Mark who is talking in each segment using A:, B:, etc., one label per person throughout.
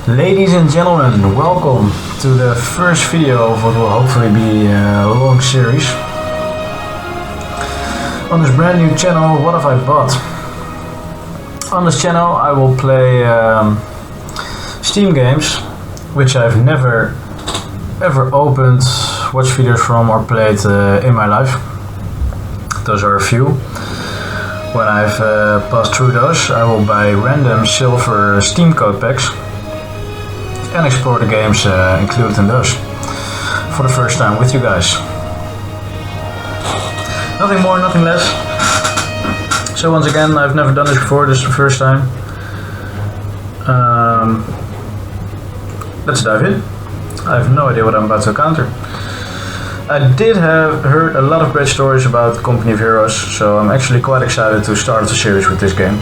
A: Ladies and gentlemen, welcome to the first video of what will hopefully be a long series. On this brand new channel, what have I bought? On this channel I will play Steam games which I've never ever opened, watched videos from or played in my life. Those are a few. When I've passed through those, I will buy random silver Steam code packs and explore the games included in those for the first time with you guys. Nothing more, nothing less. So once again, I've never done this before, this is the first time. Let's dive in. I have no idea what I'm about to encounter. I did have heard a lot of great stories about Company of Heroes, so I'm actually quite excited to start the series with this game.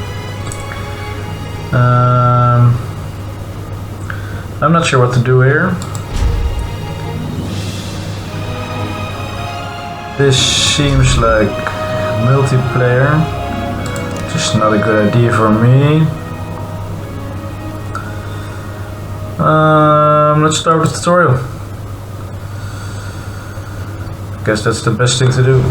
A: I'm not sure what to do here. This seems like multiplayer, just not a good idea for me. Let's start with the tutorial. Guess that's the best thing to do.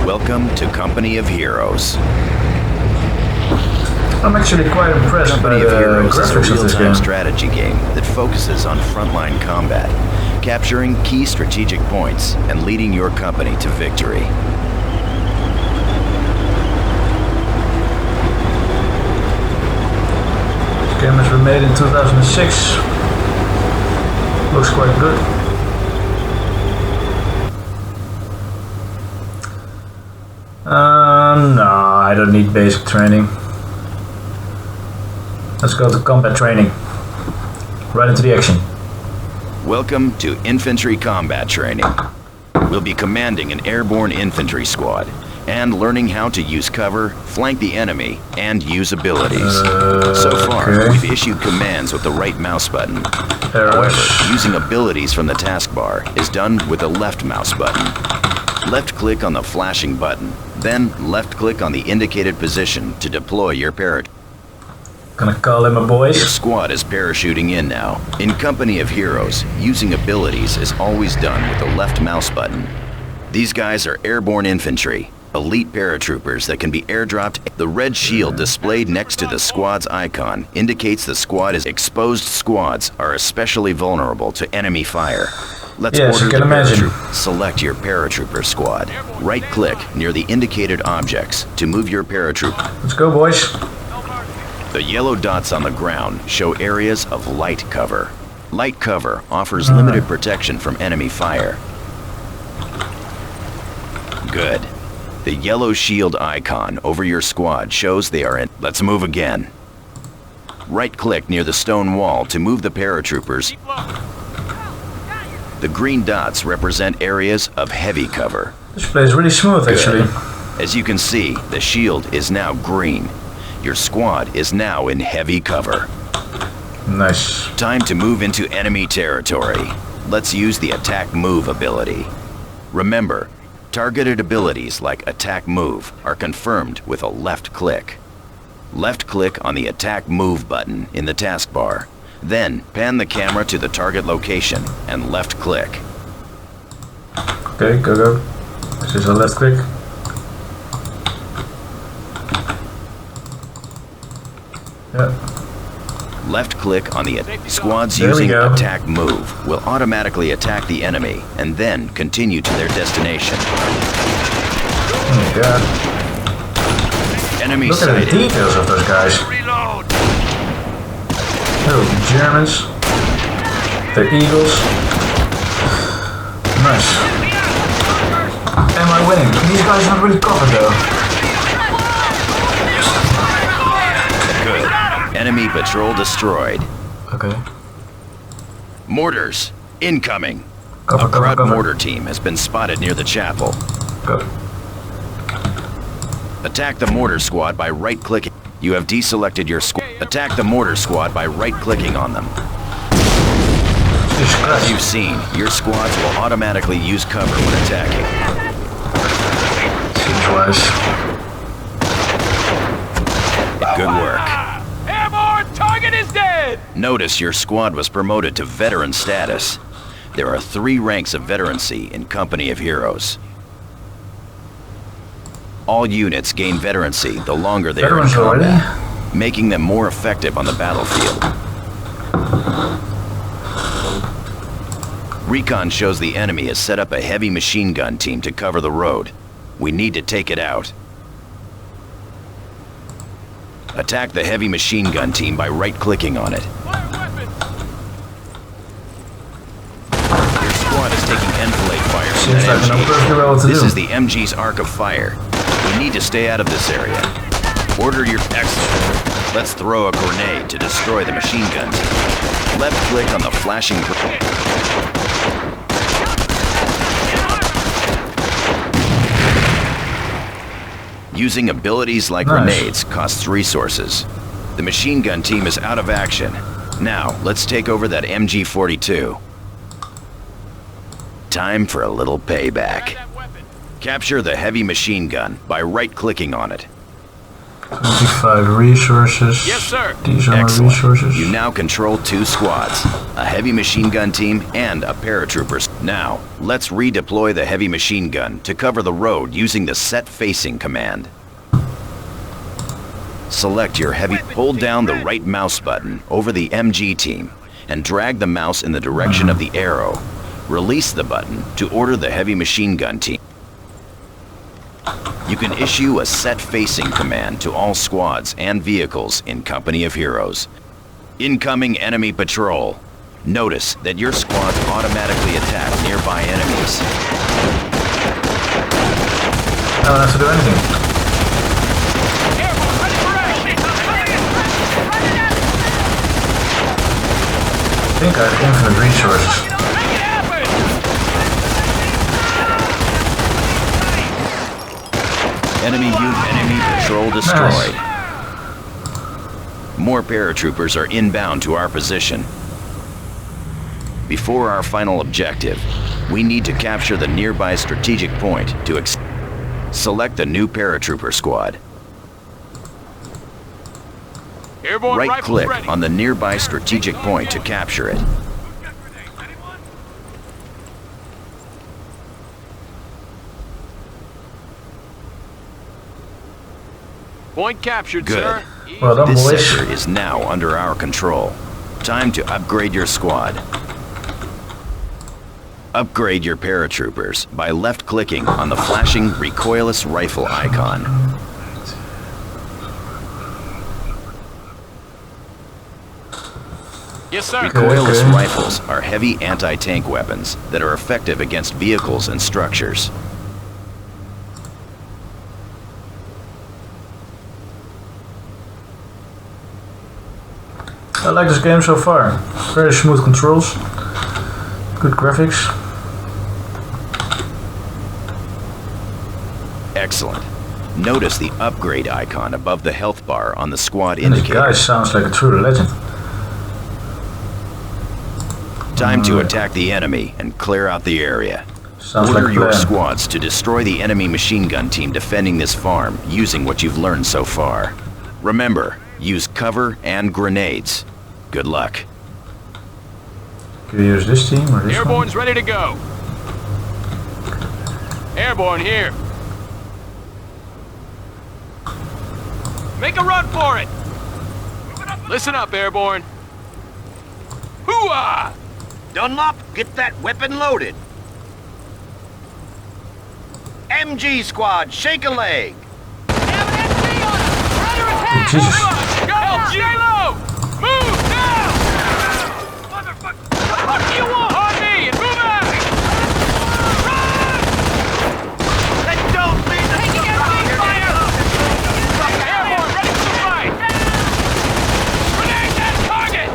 B: Welcome to Company of Heroes.
A: I'm actually quite impressed by
B: Company
A: the
B: of Heroes is a
A: graphics of this
B: real-time
A: game.
B: strategy game that focuses on frontline combat, capturing key strategic points and leading your company to victory.
A: This game has been made in 2006. Looks quite good. No, I don't need basic training. Let's go to combat training. Right into the action.
B: Welcome to Infantry Combat Training. We'll be commanding an airborne infantry squad and learning how to use cover, flank the enemy, and use abilities. So far,
A: okay.
B: we've issued commands with the right mouse button.
A: Arrows.
B: However, using abilities from the taskbar is done with the left mouse button. Left-click on the flashing button, then left-click on the indicated position to deploy your parachute.
A: Gonna call in my
B: Your
A: boys.
B: squad is parachuting in now. In Company of Heroes, using abilities is always done with the left mouse button. These guys are airborne infantry, elite paratroopers that can be airdropped. The red shield displayed next to the squad's icon indicates the squad is exposed. Squads are especially vulnerable to enemy fire. Let's
A: Yes,
B: order
A: you can
B: the
A: imagine.
B: Select your paratrooper squad. Right-click near the indicated objects to move your paratrooper.
A: Let's go, boys.
B: The yellow dots on the ground show areas of light cover. Light cover offers limited protection from enemy fire. Good. The yellow shield icon over your squad shows they are in. Let's move again. Right-click near the stone wall to move the paratroopers. The green dots represent areas of heavy cover.
A: This plays really smooth, actually.
B: As you can see, the shield is now green. Your squad is now in heavy cover.
A: Nice.
B: Time to move into enemy territory. Let's use the attack move ability. Remember, targeted abilities like attack move are confirmed with a left click. Left click on the attack move button in the taskbar. Then pan the camera to the target location and left click.
A: Okay, go. This is a left click. Yeah.
B: Left click on the squads
A: There we
B: using
A: go.
B: attack move will automatically attack the enemy and then continue to their destination.
A: Oh my god.
B: Enemy
A: Look at the
B: sighted.
A: details of those guys. Oh, Germans. They're eagles. Nice. Am I winning? These guys are not really covered though.
B: Good. Enemy patrol destroyed.
A: Okay.
B: Mortars incoming.
A: Cover,
B: A Proud
A: cover.
B: mortar team has been spotted near the chapel.
A: Go.
B: Attack the mortar squad by right-clicking. You have deselected your squad. Attack the mortar squad by right-clicking on them.
A: Jesus
B: As
A: Christ.
B: you've seen, your squads will automatically use cover when attacking.
A: Seems wise.
B: Good work.
C: Airborne, target is dead!
B: Notice your squad was promoted to veteran status. There are 3 ranks of veterancy in Company of Heroes. All units gain veterancy the longer they are in
A: Veterans already?
B: combat, making them more effective on the battlefield. Recon shows the enemy has set up a heavy machine gun team to cover the road. We need to take it out. Attack the heavy machine gun team by right-clicking on it.
C: Fire weapon!
B: Your squad is taking enfilade fire from
A: Seems
B: that
A: like an
B: MG.
A: perfectly well to
B: This
A: do.
B: is the MG's arc of fire. We need to stay out of this area. Order your excellent. Let's throw a grenade to destroy the machine gun team. Left-click on the flashing grenade. Using abilities like
A: Nice.
B: grenades costs resources. The machine gun team is out of action. Now, let's take over that MG-42. Time for a little payback.
C: Grab that weapon.
B: Capture the heavy machine gun by right-clicking on it.
A: 25 resources.
C: Yes, sir.
A: These are my
B: Excellent.
A: resources.
B: You now control 2 squads, a heavy machine gun team and a paratroopers. Now, let's redeploy the heavy machine gun to cover the road using the set facing command. Select your heavy, hold down the right mouse button over the MG team and drag the mouse in the direction of the arrow. Release the button to order the heavy machine gun team. You can issue a set facing command to all squads and vehicles in Company of Heroes. Incoming enemy patrol. Notice that your squads automatically attack nearby enemies.
A: I don't have to do anything.
C: Airborne, ready for action!
A: I think I have infinite resources.
C: Make it happen!
B: Enemy patrol destroyed. More paratroopers are inbound to our position. Before our final objective, we need to capture the nearby strategic point to select the new paratrooper squad.
C: Airborne rifles
B: Right-click
C: ready.
B: on the nearby strategic point to capture it.
C: Point captured,
B: Good.
C: sir.
A: Well done,
B: This
A: boys.
B: sector is now under our control. Time to upgrade your squad. Upgrade your paratroopers by left-clicking on the flashing recoilless rifle icon.
C: Yes, sir.
B: Recoilless
A: Okay.
B: rifles are heavy anti-tank weapons that are effective against vehicles and structures.
A: I like this game so far. Very smooth controls. Good graphics.
B: Excellent. Notice the upgrade icon above the health bar on the squad
A: And this guy
B: indicator.
A: sounds like a true legend.
B: Time to attack the enemy and clear out the area.
A: Sounds
B: Order
A: like a
B: your
A: plan.
B: squads to destroy the enemy machine gun team defending this farm using what you've learned so far. Remember, use cover and grenades. Good luck.
A: Can we use this team or this
C: Airborne's ready to go. Airborne here. Make a run for it. Listen up, Airborne. Hoo-ah!
D: Dunlop, get that weapon loaded. MG squad, shake a leg.
A: one? Jesus.
C: Go, J-Lo! Move now! Motherfucker! What do you want? On me and move out! Run!
D: Then don't leave the
C: Taking MG fire! Airborne, ready for the fight! Grenade that target!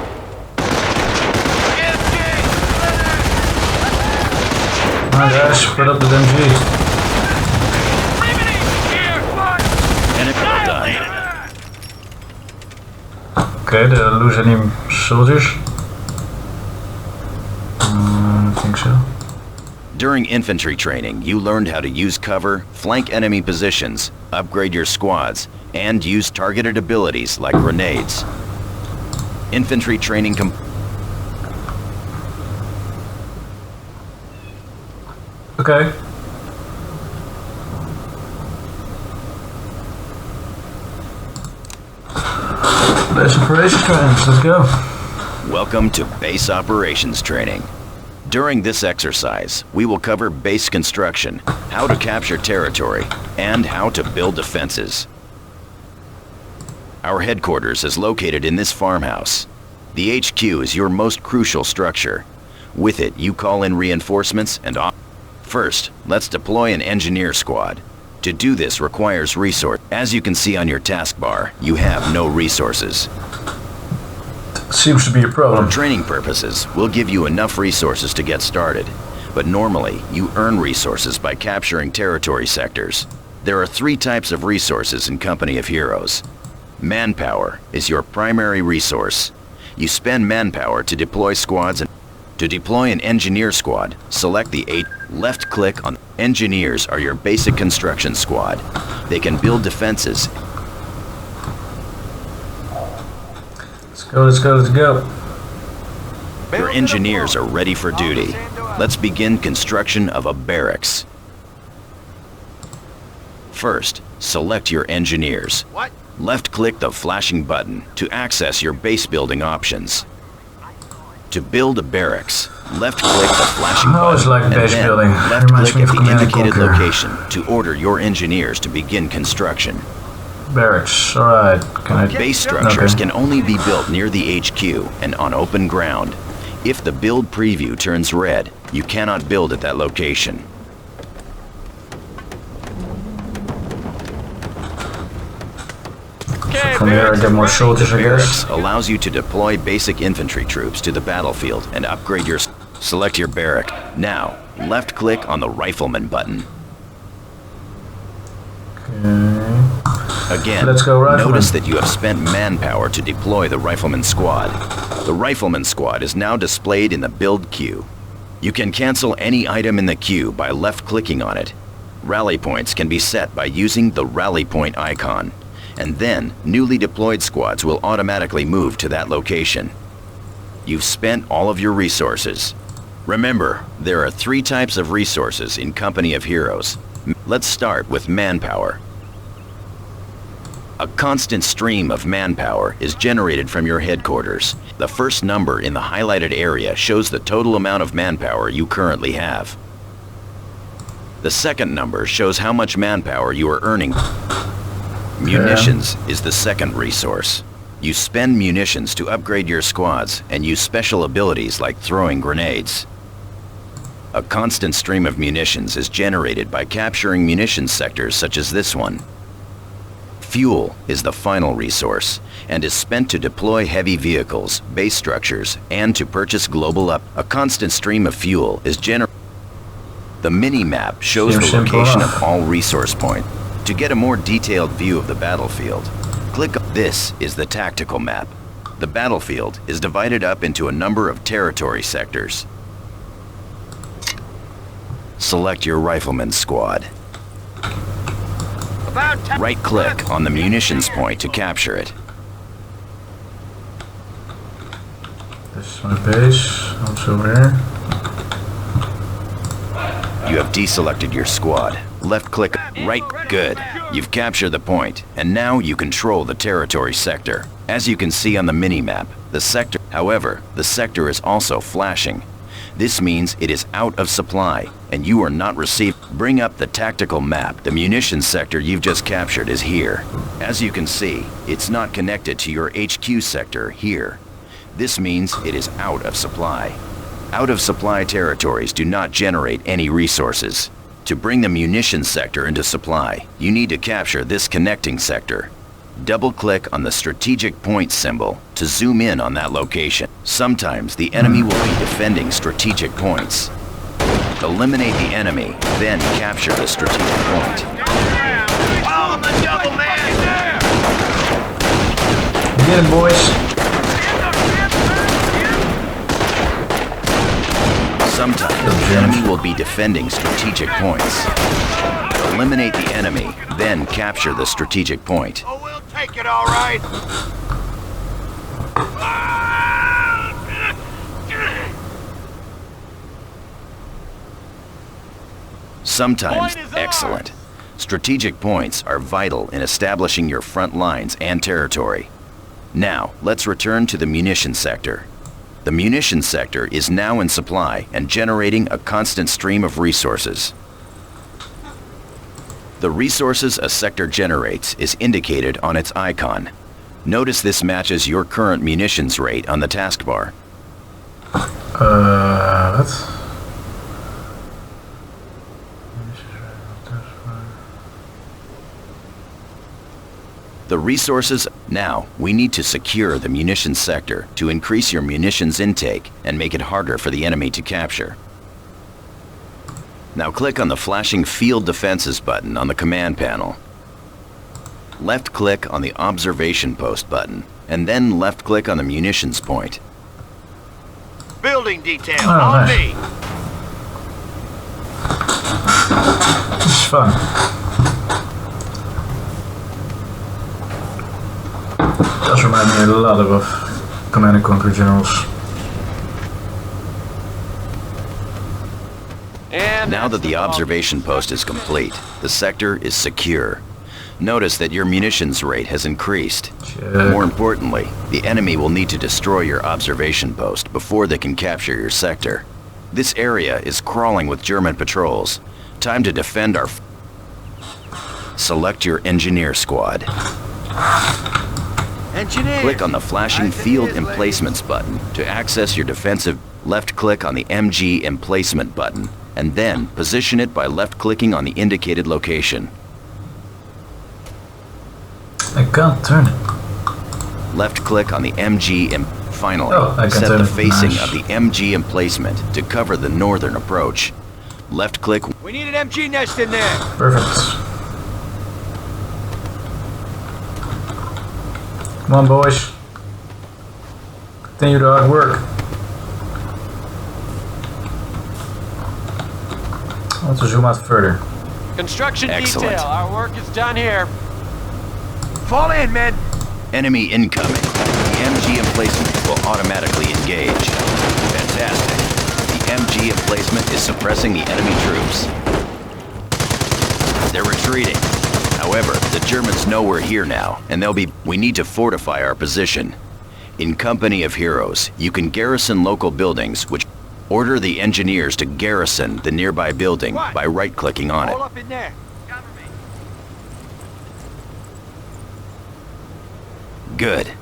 A: Alright guys, put up the MG.
C: Riveting! Here!
B: Enemy done.
A: Okay, did I lose any soldiers? I don't think so.
B: During infantry training, you learned how to use cover, flank enemy positions, upgrade your squads, and use targeted abilities like grenades. Infantry training
A: Okay. Base operations training, let's go.
B: Welcome to Base Operations Training. During this exercise, we will cover base construction, how to capture territory, and how to build defenses. Our headquarters is located in this farmhouse. The HQ is your most crucial structure. With it, you call in reinforcements and First, let's deploy an engineer squad. To do this requires resource. As you can see on your taskbar, you have no resources.
A: Seems to be a problem.
B: For training purposes, we'll give you enough resources to get started. But normally, you earn resources by capturing territory sectors. There are 3 types of resources in Company of Heroes. Manpower is your primary resource. You spend manpower to deploy squads and to deploy an engineer squad, select the 8. Left-click on engineers are your basic construction squad. They can build defenses.
A: Let's go, let's go, let's go.
B: Your engineers are ready for duty. Let's begin construction of a barracks. First, select your engineers.
D: What?
B: Left-click the flashing button to access your base building options. To build a barracks, left-click the flashing
A: I always
B: button
A: like base
B: and then
A: building. Reminds
B: left-click
A: me
B: at
A: of
B: the
A: Command &
B: indicated
A: Conquer.
B: location to order your engineers to begin construction.
A: Barracks, alright. Can I...
B: Base structures
A: Okay.
B: can only be built near the HQ and on open ground. If the build preview turns red, you cannot build at that location.
A: From here I get more soldiers, I
B: Barracks
A: guess.
B: allows you to deploy basic infantry troops to the battlefield and upgrade your... Select your barrack. Now, left-click on the rifleman button.
A: Okay.
B: Again,
A: Let's go rifleman.
B: notice that you have spent manpower to deploy the rifleman squad. The rifleman squad is now displayed in the build queue. You can cancel any item in the queue by left-clicking on it. Rally points can be set by using the rally point icon, and then newly deployed squads will automatically move to that location. You've spent all of your resources. Remember, there are 3 types of resources in Company of Heroes. Let's start with manpower. A constant stream of manpower is generated from your headquarters. The first number in the highlighted area shows the total amount of manpower you currently have. The second number shows how much manpower you are earning. Munitions is the second resource. You spend munitions to upgrade your squads and use special abilities like throwing grenades. A constant stream of munitions is generated by capturing munitions sectors such as this one. Fuel is the final resource and is spent to deploy heavy vehicles, base structures, and to purchase global up. A constant stream of fuel is generated. The mini-map shows
A: Seems
B: the
A: simple
B: location
A: enough.
B: of all resource points. To get a more detailed view of the battlefield, click on this is the tactical map. The battlefield is divided up into a number of territory sectors. Select your rifleman squad. Right-click on the munitions point to capture it.
A: This is my base. Also over here.
B: You have deselected your squad. Left-click. Right. Good. You've captured the point, and now you control the territory sector. As you can see on the mini-map, the sector... However, the sector is also flashing. This means it is out of supply, and you are not receiving... Bring up the tactical map. The munitions sector you've just captured is here. As you can see, it's not connected to your HQ sector here. This means it is out of supply. Out of supply territories do not generate any resources. To bring the munitions sector into supply, you need to capture this connecting sector. Double-click on the strategic point symbol to zoom in on that location. Sometimes the enemy will be defending strategic points. Eliminate the enemy, then capture the strategic point.
D: Oh, the double man!
A: Get him, boys.
B: Sometimes the enemy will be defending strategic points. Eliminate the enemy, then capture the strategic point.
D: Oh, we'll take it all right.
B: Sometimes excellent. Strategic points are vital in establishing your front lines and territory. Now, let's return to the munitions sector. The munitions sector is now in supply and generating a constant stream of resources. The resources a sector generates is indicated on its icon. Notice this matches your current munitions rate on the taskbar.
A: What?
B: The resources. Now, we need to secure the munitions sector to increase your munitions intake and make it harder for the enemy to capture. Now click on the flashing Field Defenses button on the command panel. Left-click on the Observation Post button, and then left-click on the munitions point.
D: Building detail,
A: Oh,
D: on
A: nice.
D: me.
A: This is fun. Does remind me a lot of Command & Conquer Generals.
C: And
B: Now that the observation post is complete, the sector is secure. Notice that your munitions rate has increased.
A: Check.
B: More importantly, the enemy will need to destroy your observation post before they can capture your sector. This area is crawling with German patrols. Time to defend our... Select your engineer squad.
D: Engineer.
B: Click on the flashing Field Emplacements button to access your defensive. Left-click on the MG Emplacement button, and then position it by left-clicking on the indicated location.
A: I can't turn it.
B: Left-click on the MG Finally,
A: Oh, I can
B: set
A: turn
B: the
A: it.
B: facing
A: Nice.
B: of the MG emplacement to cover the northern approach. Left-click.
D: We need an MG nest in there.
A: Perfect. Come on, boys. Continue the hard work. I want to zoom out further.
C: construction
B: Excellent.
C: detail. Our work is done here.
D: Fall in, men.
B: Enemy incoming. The MG emplacement will automatically engage. Fantastic. The MG emplacement is suppressing the enemy troops. They're retreating. However, the Germans know we're here now, and we need to fortify our position. In Company of Heroes, you can garrison local buildings, which order the engineers to garrison the nearby building by right-clicking on it.
D: All up in there. Cover me.
B: Good.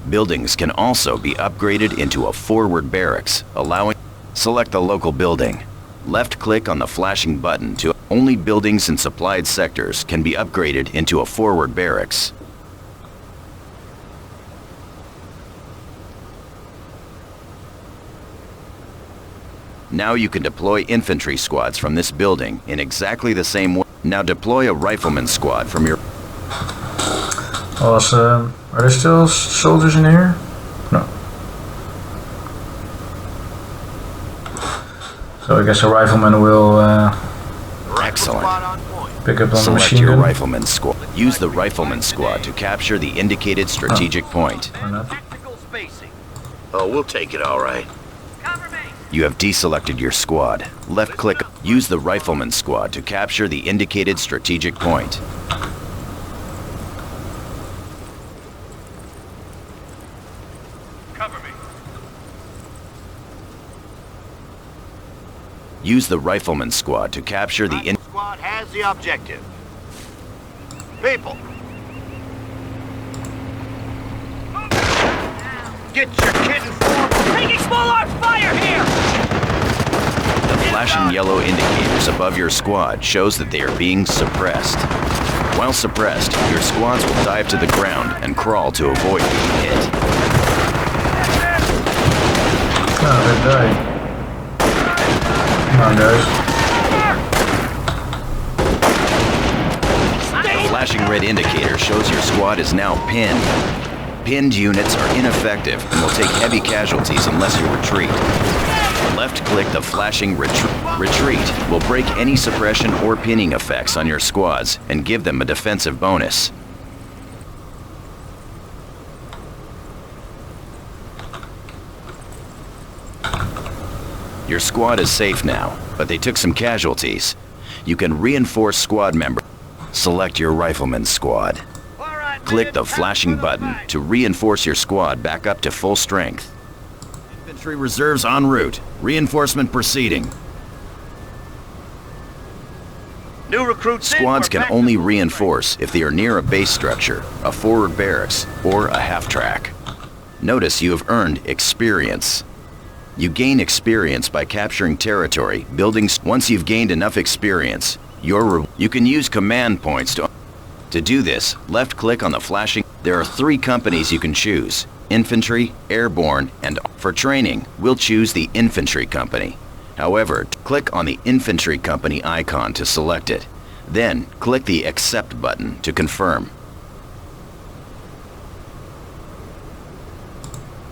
B: Buildings can also be upgraded into a forward barracks, allowing... Select the local building. Left-click on the flashing button to... Only buildings in supplied sectors can be upgraded into a forward barracks. Now you can deploy infantry squads from this building in exactly the same way. Now deploy a rifleman squad from your...
A: Awesome. Are there still soldiers in here? No. So I guess a rifleman will
B: Excellent.
D: Spot on point.
A: pick up on the
B: Select
A: machine
B: your
A: gun.
B: rifleman squad. Use the rifleman squad to capture the indicated strategic point.
A: Or not.
D: Tactical spacing.
B: Oh, we'll take it all right.
D: Cover me.
B: You have deselected your squad. Left-click. Use the rifleman squad to capture the indicated strategic point.
C: Cover me.
B: Use the rifleman squad to capture the
D: Squad has the objective. People. Get your kitten form.
C: Taking small arms fire here!
B: The flashing yellow indicators above your squad shows that they are being suppressed. While suppressed, your squads will dive to the ground and crawl to avoid being hit.
A: Oh, they died. Come on, guys.
B: The flashing red indicator shows your squad is now pinned. Pinned units are ineffective and will take heavy casualties unless you retreat. Left-click the flashing retreat will break any suppression or pinning effects on your squads and give them a defensive bonus. Your squad is safe now, but they took some casualties. You can reinforce squad members. Select your rifleman's squad. Click the flashing button to reinforce your squad back up to full strength. Infantry reserves en route. Reinforcement proceeding.
D: New recruits in.
B: Squads
D: We're
B: can
D: back
B: only
D: to full
B: reinforce if they are near a base structure, a forward barracks, or a half-track. Notice you have earned experience. You gain experience by capturing territory, buildings. Once you've gained enough experience, you can use command points to do this. Left-click on the flashing. There are 3 companies you can choose: infantry, airborne, and for training, we'll choose the infantry company. However, click on the infantry company icon to select it. Then, click the accept button to confirm.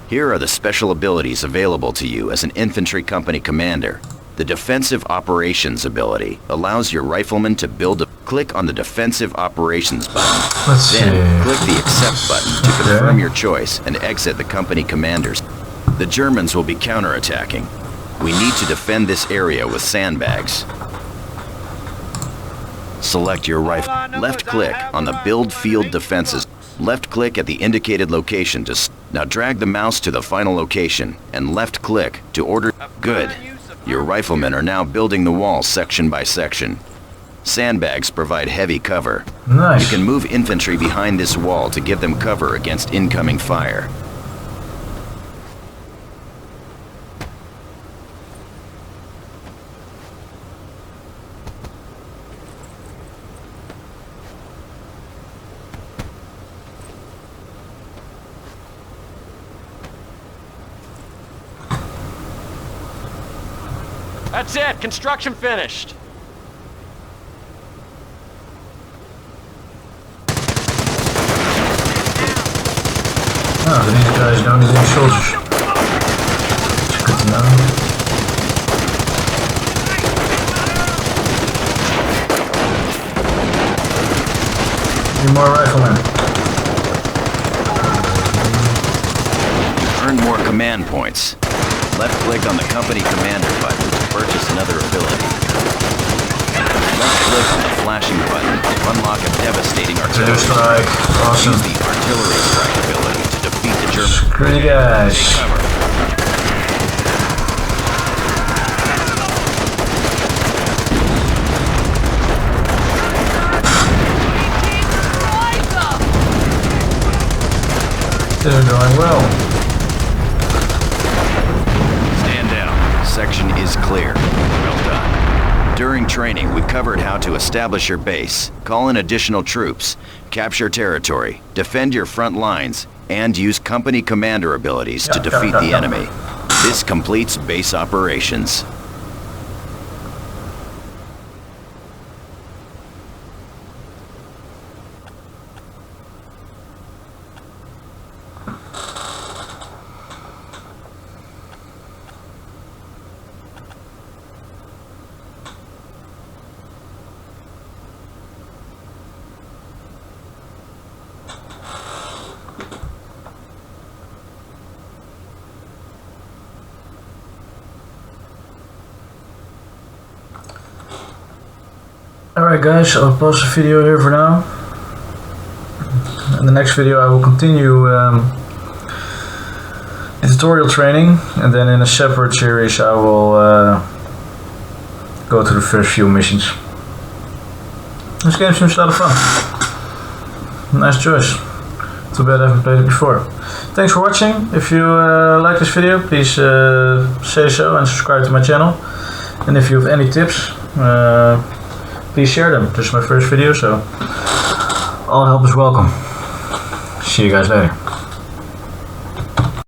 B: Here are the special abilities available to you as an infantry company commander. The defensive operations ability allows your riflemen to build a... Click on the defensive operations button. Then, click the accept button to confirm your choice and exit the company commanders. The Germans will be counterattacking. We need to defend this area with sandbags. Select your rifle. Left-click on the Build Field Defenses. Left-click at the indicated location to... Now drag the mouse to the final location and left-click to order... Good. Your riflemen are now building the wall section by section. Sandbags provide heavy cover.
A: Nice.
B: You can move infantry behind this wall to give them cover against incoming fire.
C: That's it. Construction finished.
A: Oh, these guys don't need any soldiers. Good to know. Need more riflemen.
B: Earn more command points. Left-click on the company commander button to purchase another ability. Left-click on the flashing button to unlock a devastating artillery
A: strike. Awesome.
B: Use the artillery strike ability to defeat the German.
A: Screw you guys.
B: Take cover.
A: They're going well.
B: Section is clear. Well done. During training, we covered how to establish your base, call in additional troops, capture territory, defend your front lines, and use company commander abilities to defeat the enemy. This completes base operations.
A: Alright guys, I'll pause the video here for now. In the next video I will continue the tutorial training, and then in a separate series I will go to the first few missions. This game seems a lot of fun. Nice choice. Too bad I haven't played it before. Thanks for watching. If you like this video, please say so and subscribe to my channel. And if you have any tips, please share them. This is my first video, so all help is welcome. See you guys later.